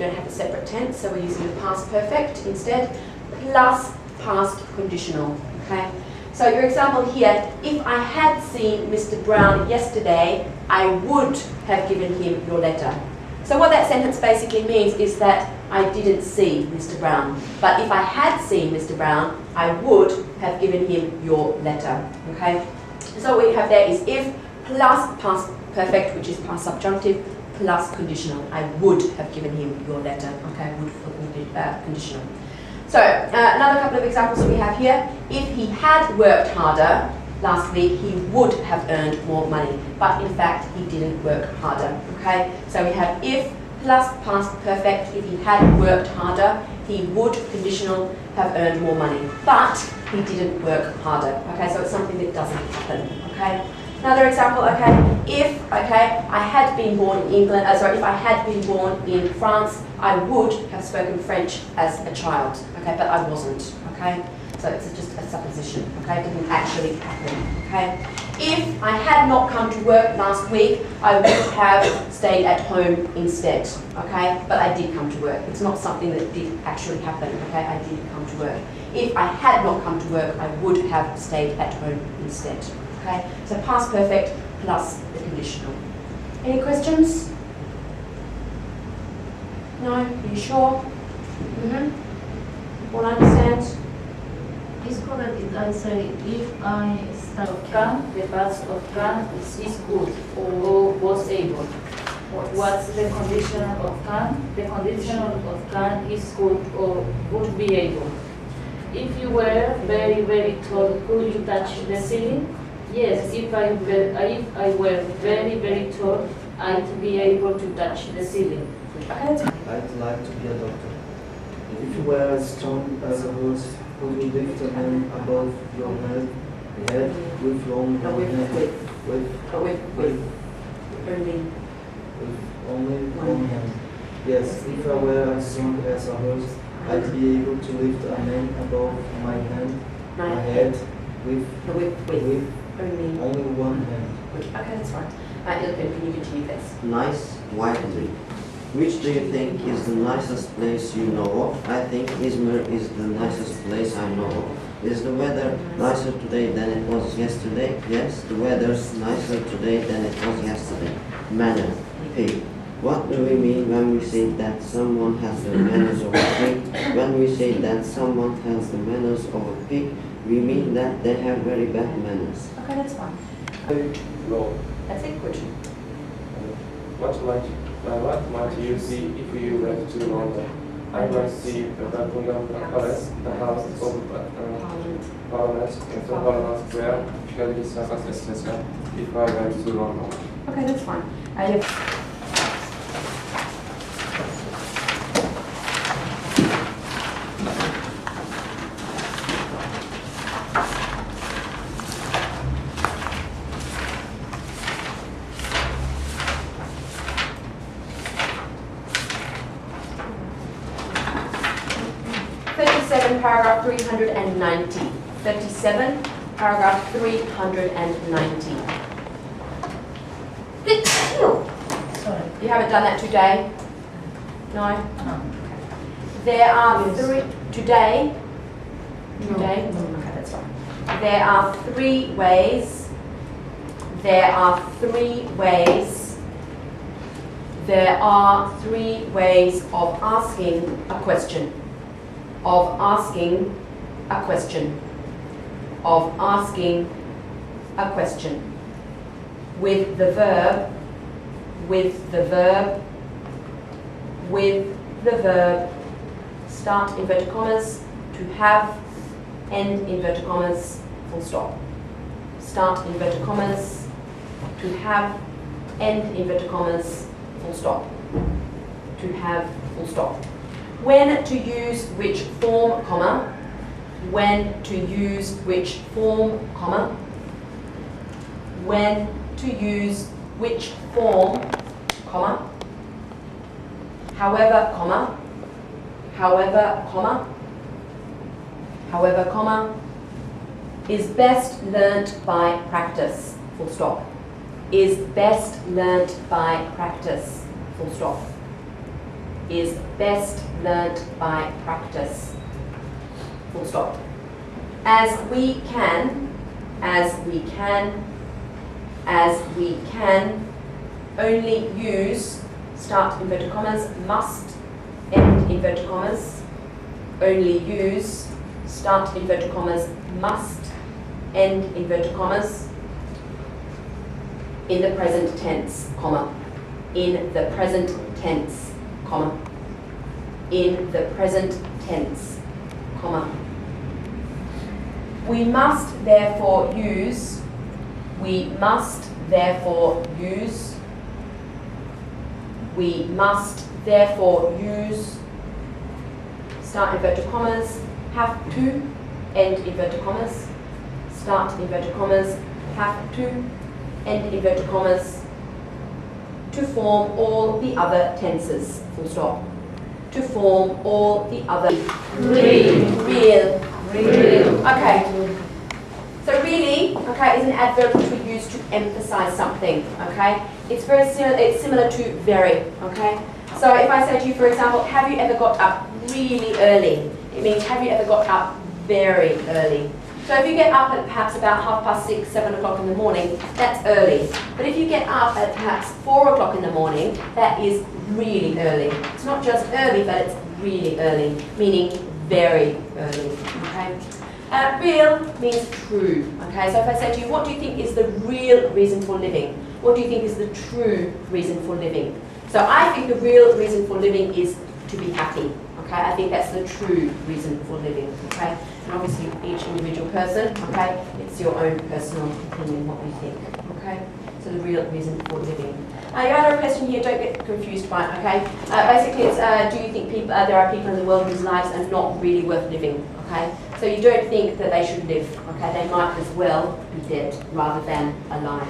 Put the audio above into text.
don't have a separate tense, so we're using the past perfect instead, plus past conditional, okay? So your example here, if I had seen Mr. Brown yesterday, I would have given him your letter. So what that sentence basically means is that I didn't see Mr. Brown. But if I had seen Mr. Brown, I would have given him your letter, okay? So what we have there is if plus past perfect, which is past subjunctive, plus conditional. I would have given him your letter, okay? Would for conditional. So another couple of examples that we have here. If he had worked harder last week, he would have earned more money. But in fact, he didn't work harder, okay? So we have if plus past perfect. If he had worked harder, he would, conditional, have earned more money. But he didn't work harder, okay? So it's something that doesn't happen, okay? Another example, okay? If, okay, I had been born in England, if I had been born in France, I would have spoken French as a child, okay? But I wasn't, okay? So it's just a supposition, okay? It didn't actually happen, okay? If I had not come to work last week, I would have stayed at home instead, okay? But I did come to work. It's not something that did actually happen, okay? I did come to work. If I had not come to work, I would have stayed at home instead, okay? So past perfect plus the conditional. Any questions? No? Are you sure? All understand? It's correct if I say if I start can, the past of can is good or was able. What's the condition of can? The condition of can is good or would be able. If you were very, very tall, could you touch the ceiling? Yes, if I were very, very tall, I'd be able to touch the ceiling. I'd like to be a doctor. If you were as strong as a horse, could you lift a man above your head with your own hand? With only one hand. Yes, if I were as strong as a horse, I'd be able to lift a man above my head with only one hand. Okay, that's right. Ilkin, can you continue this? Nice, widely. Which do you think is the nicest place you know of? I think Izmir is the nicest place I know of. Is the weather nicer today than it was yesterday? Yes, the weather's nicer today than it was yesterday. Manner, pig. What do we mean when we say that someone has the manners of a pig? When we say that someone has the manners of a pig, we mean that they have very bad manners. Okay, that's fine. Low. That's it, good. What might you see if you went to London? I might see the Buckingham Palace, the House of Parliament, and the Parliament Square, Piccadilly Circus, etc. if I went to London. Okay, that's fine. 37, paragraph 390. 37, paragraph 390. Sorry. You haven't done that today? No? No. There are Yes. three, today? No. Today? No. Okay, that's fine. There are three ways. There are three ways. There are three ways of asking a question. Of asking a question. Of asking a question. With the verb, with the verb, with the verb, start inverted commas, to have, end inverted commas, full stop. Start inverted commas, to have, end inverted commas, full stop. To have, full stop. When to use which form, comma. When to use which form, comma. When to use which form, comma. However, comma. However, comma. However, comma. Is best learnt by practice, full stop. Is best learnt by practice, full stop. is best learnt by practice. Full stop. As we can, only use, start inverted commas, must, end inverted commas, only use, start inverted commas, must, end inverted commas, in the present tense, comma, in the present tense, comma, in the present tense, comma. We must therefore use, we must therefore use, we must therefore use, start inverted commas, have to, end inverted commas, start inverted commas, have to, end inverted commas, to form all the other tenses, full stop. To form all the other. Real. Okay. So really, okay, is an adverb which we use to emphasize something, okay? It's very similar, it's similar to very, okay? So if I say to you, for example, have you ever got up really early? It means have you ever got up very early? So if you get up at perhaps about 6:30, 7 o'clock in the morning, that's early. But if you get up at perhaps 4 o'clock in the morning, that is really early. It's not just early, but it's really early, meaning very early, okay? Real means true, okay? So if I say to you, what do you think is the real reason for living? What do you think is the true reason for living? So I think the real reason for living is to be happy, okay? I think that's the true reason for living, okay? And obviously each individual person, okay, it's your own personal opinion what you think, okay? So the real reason for living. You had a question here, don't get confused by it, okay? Basically it's, do you think people, there are people in the world whose lives are not really worth living, okay? So you don't think that they should live, okay? They might as well be dead rather than alive.